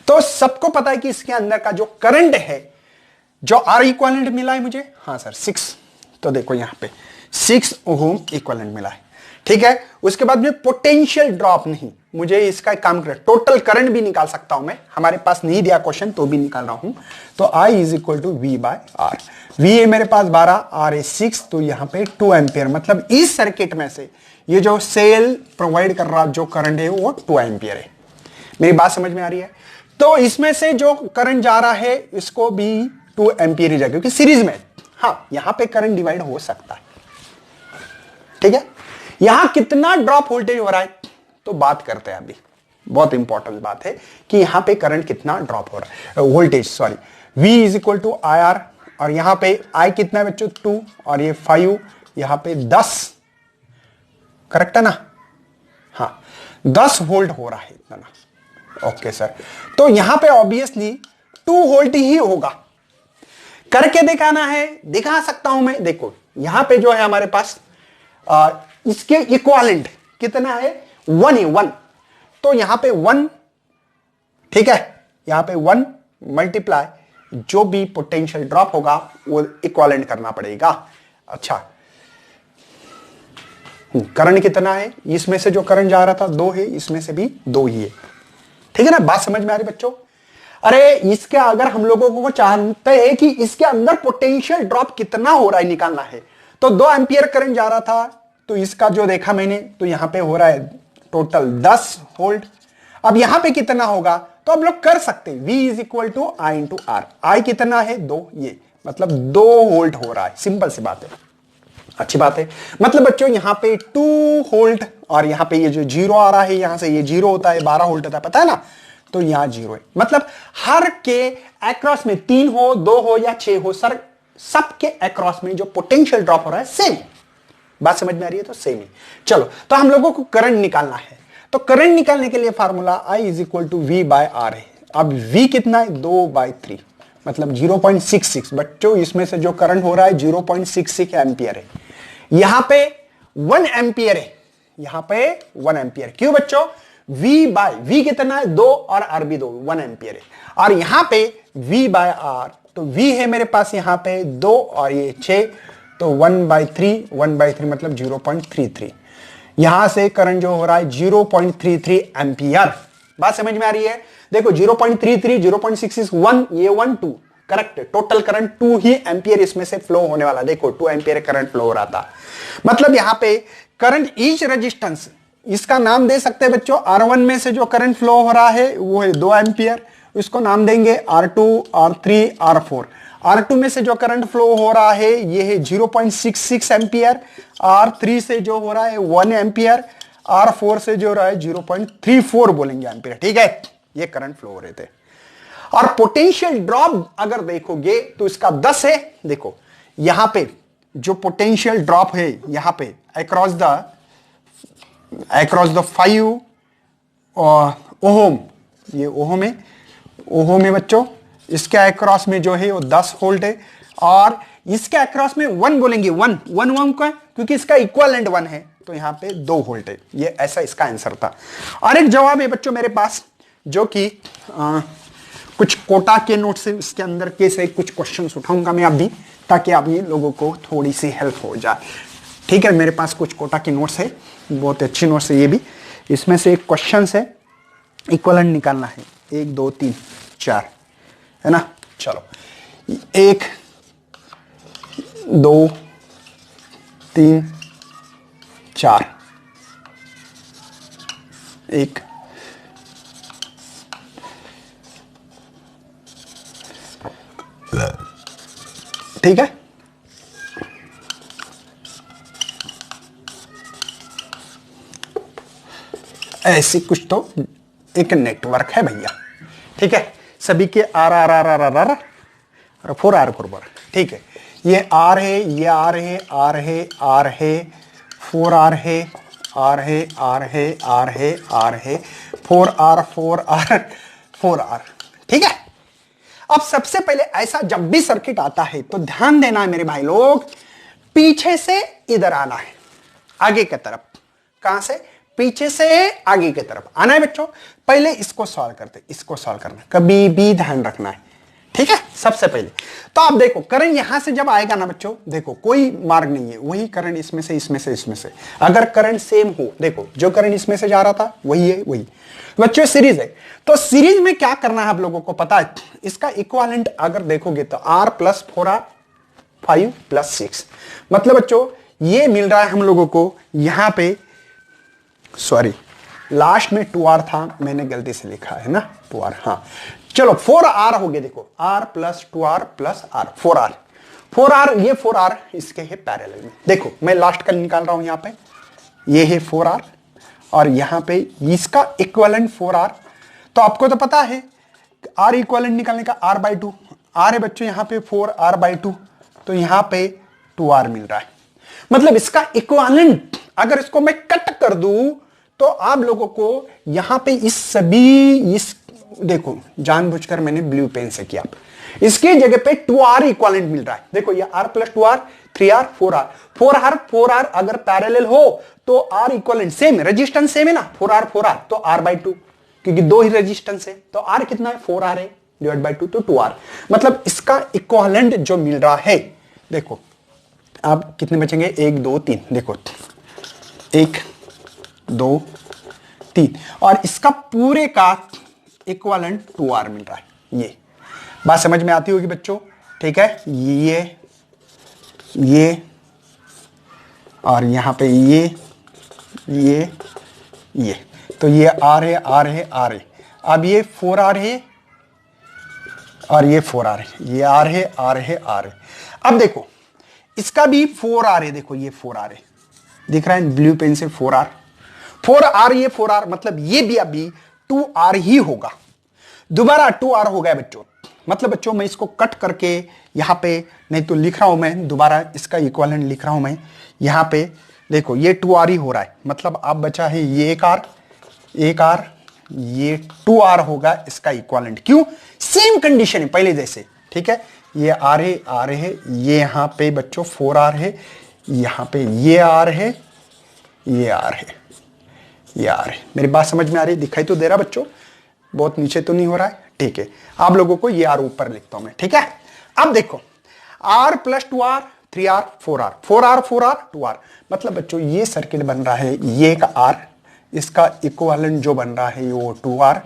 तो सबको पता है कि इसके अंदर का जो करंट है, जो R इक्विवेलेंट मिला है मुझे, हाँ सर 6, तो देखो यहां पे 6 ओम इक्विवेलेंट मिला है, ठीक है। उसके बाद में पोटेंशियल ड्रॉप नहीं, मुझे इसका काम कर, टोटल करंट भी निकाल सकता हूं मैं, हमारे पास नहीं दिया क्वेश्चन तो भी निकाल रहा हूं। तो I is equal to V/R, V है मेरे पास 12, R है 6, तो यहां पे 2 एम्पियर, मतलब इस सर्किट में से ये जो सेल प्रोवाइड कर रहा जो करंट है वो 2 एम्पियर है। मेरी बात समझ में आ रही है। तो इसमें से जो करंट जा रहा है इसको भी 2 एम्पियर ही जाएगा, क्योंकि सीरीज में, हाँ यहां पे करंट डिवाइड हो सकता है, ठीक है। यहां कितना ड्रॉप वोल्टेज हो रहा है तो बात करते हैं अभी, बहुत इंपॉर्टेंट बात है कि यहां पे करंट कितना ड्रॉप हो रहा है, voltage sorry, V is equal to IR, और यहां पे I कितना है बच्चों 2, और ये 5, यहां पे 10, करेक्ट है ना, हाँ 10 वोल्ट हो रहा है इतना ना, ओके सर। तो यहां पे ऑब्वियसली 2 वोल्ट ही होगा, करके दिखाना है, दिखा सकता हूं मैं। देखो यहां पे जो है हमारे पास इसके इक्विवेलेंट कितना है, 1 है 1, तो यहां पे 1, ठीक है, यहां पे 1 मल्टीप्लाई जो भी पोटेंशियल ड्रॉप होगा वो इक्विवेलेंट करना पड़ेगा। अच्छा करंट कितना है, इसमें से जो करंट जा रहा था 2 है, इसमें से भी 2 ही है, ठीक है ना, बात समझ में आ रही बच्चों। अरे इसके अगर हम लोगों को चाहते हैं कि इसके अंदर पोटेंशियल ड्रॉप कितना हो रहा है निकालना है, तो 2 एम्पियर करंट जा रहा था, तो इसका जो देखा मैंने, तो यहां पे हो रहा है टोटल 10 वोल्ट। अब यहां पे कितना होगा तो आप लोग कर सकते हैं, V is equal to I into R, I कितना है 2, ये मतलब 2 वोल्ट हो रहा है, सिंपल सी बात है, अच्छी बात है। मतलब बच्चों यहां पे 2 वोल्ट, और यहां पे ये जो 0 आ रहा है, यहां से ये 0 होता है 12 वोल्ट होता है, पता है ना, तो यहां 0 है। मतलब हर के अक्रॉस में 3 हो, 2 हो या 6 हो, सर सबके अक्रॉस में जो पोटेंशियल ड्रॉप हो रहा है सेम। बात समझ में आ रही है? तो सेम ही। चलो, तो हम लोगों को करंट निकालना है। तो करंट निकालने के लिए formula I is equal to V by R है। अब V कितना है? 2/3, मतलब 0.66। बच्चों इसमें से जो करंट हो रहा है 0.66 एम्पियर है। यहां पे 1 एम्पियर है, यहां पे 1 एम्पियर। क्यों बच्चों? V कितना है? 2 और R भी 2, 1 एम्पियर है। और यहां पे V बाय R, तो V है मेरे पास यहां पे 2 और ये 6, तो 1/3 मतलब 0.33। यहां से करंट जो हो रहा है 0.33 एम्पियर। बात समझ में आ रही है? देखो 0.33, 0.66, 1, ये 1, 2 करेक्ट। टोटल करंट 2 ही एम्पियर इसमें से फ्लो होने वाला। देखो 2 एम्पियर करंट फ्लो हो रहा था। मतलब यहां पे करंट ईच रेजिस्टेंस, इसका नाम दे सकते हैं बच्चों, R1 में से जो करंट फ्लो हो रहा है वो है 2 एम्पियर, इसको नाम देंगे R2, R3, R4। R2 में से जो करंट फ्लो हो रहा है ये है 0.66 एम्पियर, R3 से जो हो रहा है 1 एम्पियर, R4 से जो हो रहा है 0.34 बोलेंगे एम्पियर। ठीक है, ये करंट फ्लो हो रहे थे। और पोटेंशियल ड्रॉप अगर देखोगे तो इसका 10 है। देखो यहां पे जो पोटेंशियल ड्रॉप है यहां पे अक्रॉस द 5 ओहम, ये ओहम है, ओहम है बच्चों। इसके अक्रॉस में जो है वो 10 वोल्ट है, और इसके अक्रॉस में 1 बोलेंगे, 1 ओम का, क्योंकि इसका इक्विवेलेंट 1 है, तो यहां पे 2 वोल्ट है। ये ऐसा इसका आंसर था। और एक जवाब है बच्चों मेरे पास, जो कि कुछ कोटा के नोट से इसके अंदर के से कुछ क्वेश्चंस उठाऊंगा मैं अभी, ताकि आप ये लोगों को थोड़ी सी हेल्प हो जाए। ठीक है, मेरे पास कुछ कोटा के नोट्स है, बहुत अच्छी नोट्स है ये भी। इसमें से एक क्वेश्चन है, इक्विवेलेंट निकालना है, 1 2 3 4 है ना। चलो 1 2 3 4, 1 ठीक है। ऐसी कुछ तो एक नेटवर्क है भैया। ठीक है, सभी के R R R R R R और 4R 4R। ठीक है, ये R है, ये R है, R है, R है, 4R है, R है, R है, R है, R है, 4R 4R 4R। ठीक है, अब सबसे पहले ऐसा जब भी सर्किट आता है तो ध्यान देना है मेरे भाई लोग, पीछे से इधर आना है, आगे की तरफ। कहां से? पीछे से आगे की तरफ आना है बच्चों। पहले इसको सॉल्व करते, इसको सॉल्व करना कभी भी ध्यान रखना है। ठीक है, सबसे पहले तो आप देखो करंट यहां से जब आएगा ना बच्चों, देखो कोई मार्ग नहीं है, वही करंट इसमें से इसमें से इसमें से। अगर करंट सेम हो, देखो जो करंट इसमें से जा रहा था वही है, वही बच्चों सीरीज है। तो सीरीज में क्या करना है आप लोगों को पता है, इसका इक्विवेलेंट अगर देखोगे तो R प्लस 4R 5 प्लस 6, मतलब बच्चों ये मिल रहा है हम लोगों को यहां पे, सॉरी लास्ट में 2R था, मैंने गलती से लिखा है ना 2R। हाँ चलो 4R हो गया, देखो R plus 2R plus R 4R, ये 4R इसके है पैरेलल में। देखो मैं लास्ट का निकाल रहा हूं यहां पे, ये है 4R और यहां पे इसका इक्विवेलेंट 4R। तो आपको तो पता है R इक्विवेलेंट निकालने का R/2, R है बच्चों यहां पे 4R/2, तो यहां पे 2R मिल रहा है। मतलब इसका इक्विवेलेंट अगर इसको मैं कट कर दूं तो आप लोगों को यहां पे इस देखो जानबूझकर मैंने ब्लू पेन से किया, इसकी जगह पे 2R इक्विवेलेंट मिल रहा है। देखो ये R plus 2R 3R 4R अगर पैरेलल हो तो R equivalent same, resistance same है ना, 4R तो R/2, क्योंकि 2 ही रेजिस्टेंस है, तो R कितना है 4R है डिवाइड बाय 2, तो 2R। मतलब इसका इक्विवेलेंट जो मिल रहा है, देखो अब कितने बचेंगे, 1 2 3, देखो 1 2 3, और इसका पूरे का इक्विवेलेंट 2R मिल रहा है। ये बात समझ में आती होगी बच्चों। ठीक है, ये और यहां पे ये तो ये R है, R है, R है। अब ये 4R है और ये 4R है, ये R है, R है, R है। अब देखो इसका भी 4R है, देखो ये 4R है, दिख रहा है ब्लू पेन से 4R, ये 4R, मतलब ये भी अभी 2R ही होगा। दोबारा 2R हो गया बच्चों। मतलब बच्चों मैं इसको कट करके यहां पे नहीं तो लिख रहा हूं मैं, दोबारा इसका इक्विवेलेंट लिख रहा हूं मैं यहां पे। देखो ये 2R ही हो रहा है, मतलब अब बचा है ये एक R, ये 2R होगा इसका इक्विवेलेंट। क्यों? सेम कंडीशन है पहले जैसे, ठीक है। ये R है, ये यहां पे बच्चों 4R है, यहां पे ये R है, ये R है, ये R है। मेरी बात समझ में आ रही है? दिखाई तो दे रहा बच्चों? बहुत नीचे तो नहीं हो रहा है? ठीक है, आप लोगों को ये R ऊपर लिखता हूं मैं, ठीक है। अब देखो R plus 2R 3R 4R 4R 4R 2R, मतलब बच्चों ये सर्किट बन रहा है, ये एक R, इसका इक्विवेलेंट जो बन रहा है वो 2R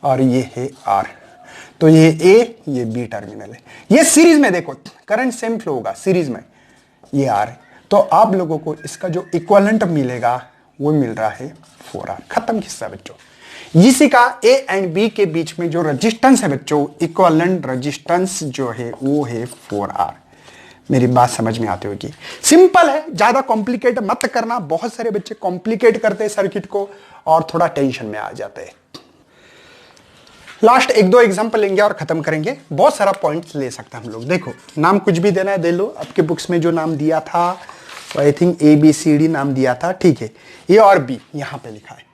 और ये है R। तो ये A ये B टर्मिनल है। ये सीरीज में देखो करंट सेम फ्लो होगा सीरीज में, ये R है। तो आप लोगों को इसका जो इक्विवेलेंट मिलेगा वो मिल रहा है 4R। खत्म किस्सा बच्चों। इसी का A एंड B के बीच में जो रेजिस्टेंस है बच्चों, इक्विवेलेंट रेजिस्टेंस जो है वो है 4R। मेरी बात समझ में आती होगी? सिंपल है, ज्यादा कॉम्प्लिकेट मत करना। बहुत सारे बच्चे कॉम्प्लिकेट करते हैं सर्किट को और थोड़ा टेंशन में आ जाते हैं। लास्ट एक दो एग्जांपल लेंगे और खत्म करेंगे। बहुत सारा पॉइंट्स ले सकते हैं हम लोग। देखो नाम कुछ भी देना है दे लो, आपके बुक्स में जो नाम दिया था आई थिंक ABCD नाम दिया था, ठीक है। A और B यहां पे लिखा है,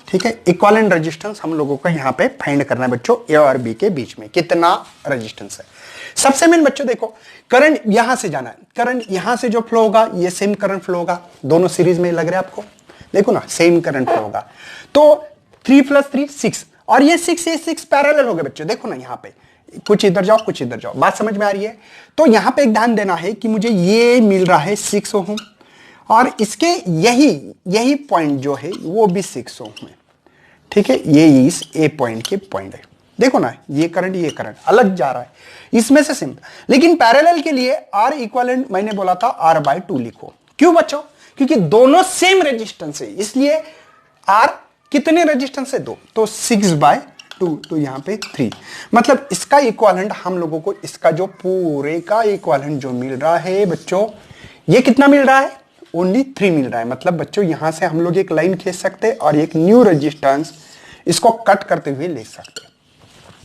ठीक है। इक्विवेलेंट रेजिस्टेंस हम लोगों को यहां पे फाइंड करना है बच्चों, A और B के बीच में कितना रेजिस्टेंस है। सबसे मेन बच्चों देखो करंट यहां से जाना है, करंट यहां से जो फ्लो होगा ये सेम करंट फ्लो होगा, दोनों सीरीज में लग रहा है आपको, देखो ना सेम करंट फ्लो होगा। तो 3 + 3 6 और ये 6 पैरेलल हो गए बच्चों। देखो ना यहाँ पे कुछ इधर जाओ कुछ इधर जाओ, बात समझ में आ रही है? तो यहां पे एक ध्यान देना है कि मुझे ये मिल रहा है 6 ओम और इसके यही पॉइंट जो है वो भी 6 ओम है, ठीक है। ये इस A पॉइंट के पॉइंट है। देखो ना ये करंट अलग जा रहा है, इसमें से सिंपल। लेकिन पैरेलल के लिए R इक्विवेलेंट मैंने बोला था R/2 लिखो। क्यों बच्चों? क्योंकि दोनों सेम रेजिस्टेंस है, इसलिए R कितने रेजिस्टेंस है? 2, तो 6/2, तो यहां पे 3। मतलब इसका इक्विवेलेंट हम लोगों को, इसका जो पूरे का इक्विवेलेंट जो मिल रहा है बच्चों, ये कितना मिल रहा है? ओनली 3 मिल रहा है। मतलब बच्चों यहां से हम लोग एक लाइन खींच सकते हैं और एक न्यू रेजिस्टेंस इसको कट करते हुए ले सकते हैं।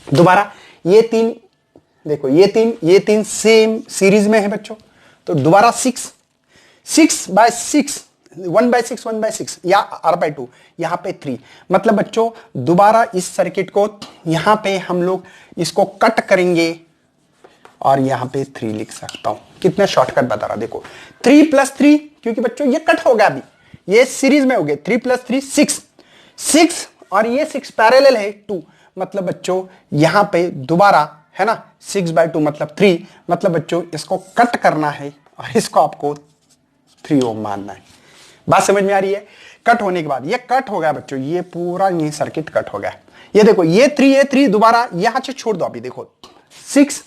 दोबारा ये 3 देखो, ये तीन सेम सीरीज में है बच्चों। तो दोबारा 6 1/6 1/6 या R/2, यहां पे 3। मतलब बच्चों दोबारा इस सर्किट को यहां पे हम लोग इसको कट करेंगे और यहां पे 3 लिख सकता हूं। कितना शॉर्टकट बता रहा, देखो 3 + 3, क्योंकि बच्चों ये कट हो गया, अभी ये सीरीज में हो गए। 3 + 3 6 और ये 6 पैरेलल है 2। मतलब बच्चों यहां पे दोबारा है ना 6/2 मतलब 3। मतलब बच्चों इसको कट करना है और इसको आपको 3 ओम मानना है। बात समझ में आ रही है? कट होने के बाद ये कट हो गया बच्चों, ये पूरा ये सर्किट कट हो गया। ये देखो ये 3 दोबारा यहां से छोड़ दो, अभी देखो 6।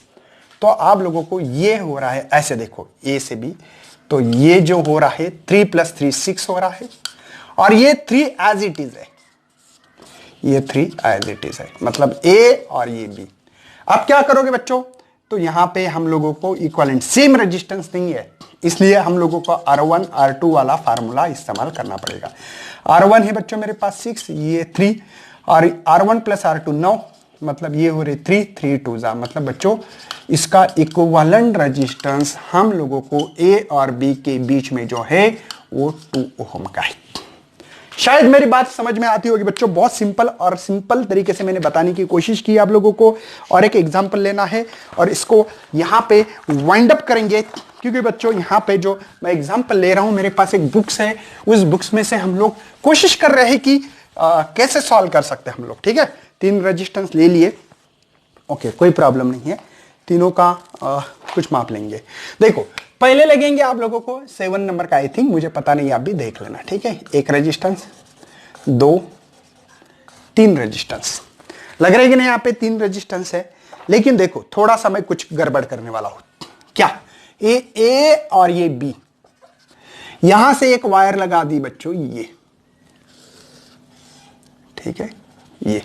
तो आप लोगों को ये हो रहा है ऐसे, देखो A से B, तो ये जो हो रहा है 3 + 3 6 हो रहा है और ये 3 एज इट इज है, ये 3 एज इट इज है। मतलब A और ये B। अब क्या करोगे बच्चों? तो यहां पे हम लोगों को इक्विवेलेंट सेम रेजिस्टेंस नहीं है, इसलिए हम लोगों को R1 R2 वाला फार्मूला इस्तेमाल करना पड़ेगा। R1 है बच्चों मेरे पास 6, ये 3 और R1 + R2 9, मतलब ये हो रहे 3 2 जा। मतलब बच्चों इसका इक्विवेलेंट रेजिस्टेंस हम लोगों को A और B के बीच में जो है वो 2 ओम का है। शायद मेरी बात समझ में आती होगी बच्चों। बहुत सिंपल तरीके से मैंने बताने की कोशिश की आप लोगों को। और एक एग्जांपल लेना है और इसको यहां पे वाइंड अप करेंगे, क्योंकि बच्चों यहां पे जो मैं एग्जांपल ले रहा हूं, मेरे पास एक बुक्स है, उस बुक्स में से हम लोग कोशिश कर रहे हैं कि कैसे सॉल्व कर सकते हैं हम लोग, ठीक है। 3 रेजिस्टेंस ले लिए, ओके कोई प्रॉब्लम नहीं है, तीनों का कुछ माप लेंगे। देखो पहले लगेंगे आप लोगों को 7 नंबर का, आई थिंक, मुझे पता नहीं, आप भी देख लेना, ठीक है। 1 रेजिस्टेंस 2 3 रेजिस्टेंस लग रहा है कि नहीं? यहाँ पे 3 रेजिस्टेंस है, लेकिन देखो थोड़ा सा मैं कुछ गड़बड़ करने वाला हूं। क्या? ए और ये B, यहां से एक वायर लगा दी बच्चों, ये ठीक है, ये,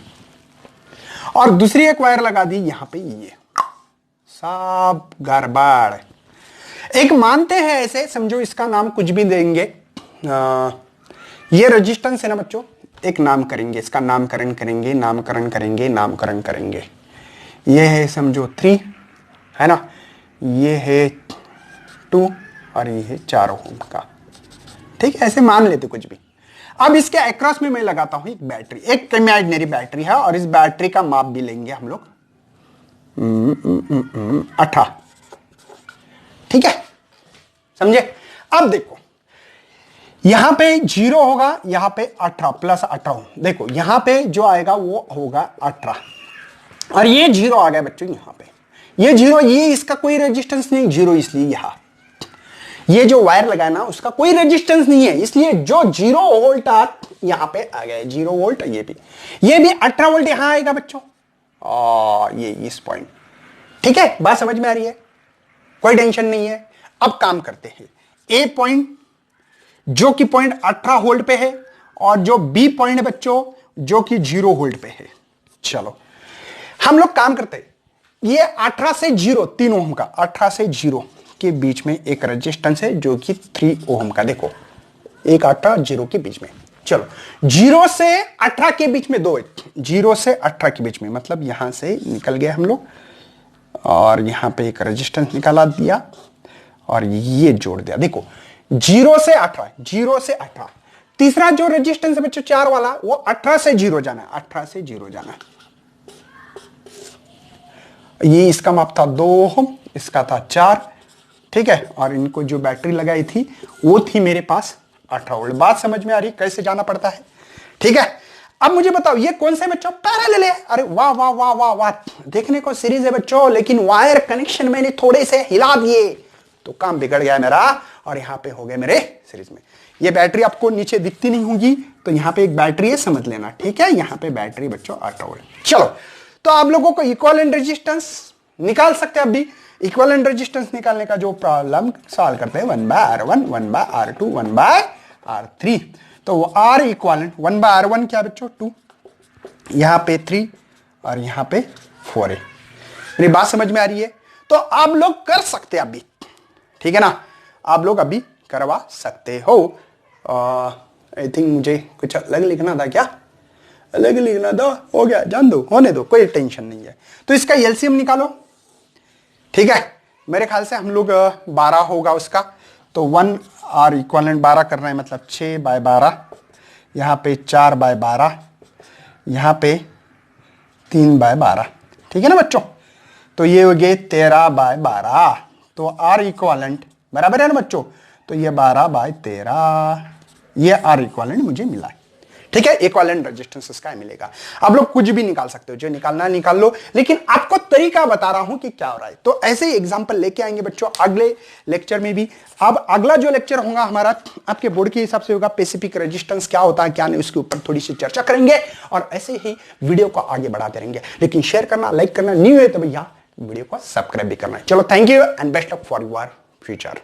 और दूसरी एक वायर लगा दी यहां पे, ये सब गड़बड़। एक मानते हैं ऐसे, समझो इसका नाम कुछ भी देंगे, ये रेजिस्टेंस है ना बच्चों, एक नामकरण, इसका नामकरण करेंगे, नामकरण करेंगे, नामकरण करेंगे। ये है समझो 3, है ना, ये है 2 और ये है 4 ओम का। ठीक है, ऐसे मान लेते कुछ भी। अब इसके अक्रॉस में मैं लगाता हूं एक बैटरी, एक इमेजिनरी बैटरी है, और इस बैटरी का माप भी लेंगे हम लोग 18। ठीक है, समझे। अब देखो यहां पे 0 होगा, यहां पे 18 प्लस 18। देखो यहां पे जो आएगा वो होगा 18, और ये 0 आ गया बच्चों यहां पे। ये 0, ये इसका कोई रेजिस्टेंस नहीं, 0 इसलिए यहां ये जो वायर लगा ना उसका कोई रेजिस्टेंस नहीं है, इसलिए जो 0 वोल्ट यहां पे आ गया, 0 वोल्ट। ये भी 18 वोल्ट यहां आएगा बच्चों, ये इस पॉइंट। ठीक है, बात समझ में आ रही है, कोई टेंशन नहीं है। अब काम करते हैं, ए पॉइंट जो कि पॉइंट 18 वोल्ट पे है, और जो बी पॉइंट है बच्चों जो कि 0 वोल्ट पे है। चलो हम लोग काम करते हैं, ये 18 से 0 3 ओम का, 18 से 0 के बीच में एक रेजिस्टेंस है जो कि 3 ओम का। देखो एक 18 0 के बीच में। चलो 0 से 18 के बीच में 2, 0 से 18 के बीच में, मतलब यहां से निकल गए हम लोग, और यहां पे एक रेजिस्टेंस निकाला दिया और ये जोड़ दिया। देखो 0 से 18, 0 से 18। तीसरा जो रेजिस्टेंस है बच्चों 4 वाला, वो 18 से 0 जाना है, 18 से 0 जाना है। ये इसका माप था 2 ओम, इसका था 4। ठीक है, और इनको जो बैटरी लगाई थी वो थी मेरे पास 18 वोल्ट। बात समझ में आ रही कैसे जाना पड़ता है। ठीक है, अब मुझे बताओ ये कौन से बच्चों पैरेलल है। अरे वाह वाह वाह वाह वाह, देखने को सीरीज है बच्चों, लेकिन वायर कनेक्शन मैंने थोड़े से हिला दिए तो काम बिगड़ गया मेरा, और यहां पे हो गए मेरे सीरीज में। ये बैटरी आपको नीचे दिखती नहीं होगी, तो यहां पे एक बैटरी है, समझ लेना। ठीक है, यहां पे बैटरी बच्चों 18 वोल्ट। चलो तो आप लोगों को इक्विवेलेंट रेजिस्टेंस निकाल सकते हैं। अभी इक्विवेलेंट रेजिस्टेंस निकालने का जो प्रॉब्लम सॉल्व करते हैं, 1/R1 1/R2 1/R3। तो वो R इक्विवेलेंट 1/R1 क्या बच्चों 2, यहां पे 3 और यहां पे 4 है। मेरी बात समझ में आ रही है। तो आप लोग कर सकते हैं अभी, ठीक है ना, आप लोग अभी करवा सकते हो। आई थिंक मुझे कुछ अलग लिखना था, क्या अलग लिखना था, हो गया, जान दो, होने दो, कोई टेंशन नहीं है। तो इसका एलसीएम निकालो। ठीक है, मेरे ख्याल से हम लोग 12 होगा उसका, तो 1R इक्विवेलेंट 12 करना है, मतलब 6/12, यहां पे 4/12, यहां पे 3/12। ठीक है ना बच्चों, तो ये हो गए 13/12। तो R इक्विवेलेंट बराबर है ना बच्चों, तो ये 12/13, ये R इक्विवेलेंट मुझे मिला है। ठीक है, इक्विवेलेंट रेजिस्टेंस इसका मिलेगा। आप लोग कुछ भी निकाल सकते हो, जो निकालना निकाल लो, लेकिन आपको तरीका बता रहा हूं कि क्या हो रहा है। तो ऐसे ही एग्जांपल लेके आएंगे बच्चों अगले लेक्चर में भी। अब अगला जो लेक्चर होगा हमारा आपके बोर्ड के हिसाब से होगा, स्पेसिफिक रेजिस्टेंस क्या होता है क्या नहीं, उसके ऊपर थोड़ी सी चर्चा करेंगे, और ऐसे ही वीडियो को आगे बढ़ाते रहेंगे। लेकिन शेयर करना, लाइक करना, न्यू है तो भैया वीडियो को सब्सक्राइब भी करना है। चलो, thank you and best of for your future.